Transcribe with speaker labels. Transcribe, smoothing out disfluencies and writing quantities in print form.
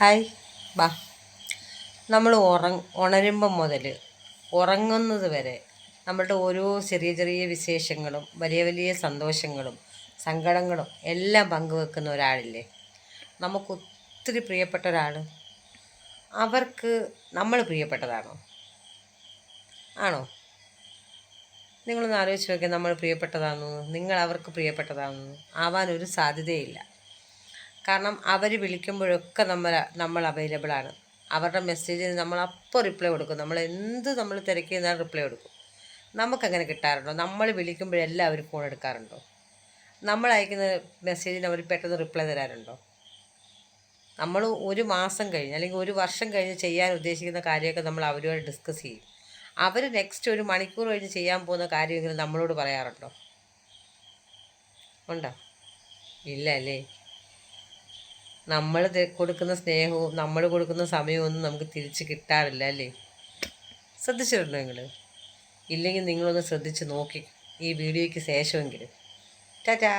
Speaker 1: Hi ബാ. നമ്മൾ ഉണരുമ്പം മുതൽ ഉറങ്ങുന്നത് വരെ നമ്മളുടെ ഓരോ ചെറിയ ചെറിയ വിശേഷങ്ങളും വലിയ വലിയ സന്തോഷങ്ങളും സങ്കടങ്ങളും എല്ലാം പങ്കുവെക്കുന്ന ഒരാളില്ലേ, നമുക്ക് ഒത്തിരി പ്രിയപ്പെട്ട ഒരാൾ. അവർക്ക് നമ്മൾ പ്രിയപ്പെട്ടതാണോ? ആണോ? നിങ്ങളൊന്ന് ആലോചിച്ച് നോക്കിയാൽ നമ്മൾ പ്രിയപ്പെട്ടതാണെന്ന്, നിങ്ങൾ അവർക്ക് പ്രിയപ്പെട്ടതാണെന്ന് ആവാനൊരു സാധ്യതയില്ല. കാരണം അവർ വിളിക്കുമ്പോഴൊക്കെ നമ്മൾ അവൈലബിളാണ്. അവരുടെ മെസ്സേജിന് നമ്മൾ അപ്പോൾ റിപ്ലൈ കൊടുക്കും. നമ്മൾ തിരക്കിയിരുന്നാൽ റിപ്ലൈ കൊടുക്കും. നമുക്കങ്ങനെ കിട്ടാറുണ്ടോ? നമ്മൾ വിളിക്കുമ്പോഴെല്ലാം അവർ ഫോൺ എടുക്കാറുണ്ടോ? നമ്മൾ അയക്കുന്ന മെസ്സേജിന് അവർ പെട്ടെന്ന് റിപ്ലൈ തരാറുണ്ടോ? നമ്മൾ ഒരു മാസം കഴിഞ്ഞ് അല്ലെങ്കിൽ ഒരു വർഷം കഴിഞ്ഞ് ചെയ്യാൻ ഉദ്ദേശിക്കുന്ന കാര്യമൊക്കെ നമ്മൾ അവരുമായി ഡിസ്കസ് ചെയ്യും. അവർ നെക്സ്റ്റ് ഒരു മണിക്കൂർ കഴിഞ്ഞ് ചെയ്യാൻ പോകുന്ന കാര്യമെങ്കിലും നമ്മളോട് പറയാറുണ്ടോ? ഉണ്ടോ? ഇല്ല അല്ലേ? നമ്മൾ കൊടുക്കുന്ന സ്നേഹവും നമ്മൾ കൊടുക്കുന്ന സമയവും ഒന്നും നമുക്ക് തിരിച്ച് കിട്ടാറില്ല അല്ലേ? ശ്രദ്ധിച്ചിട്ടുണ്ടോ നിങ്ങൾ? ഇല്ലെങ്കിൽ നിങ്ങളൊന്ന് ശ്രദ്ധിച്ച് നോക്കി ഈ വീഡിയോയ്ക്ക് ശേഷമെങ്കിലും. ടാറ്റാ.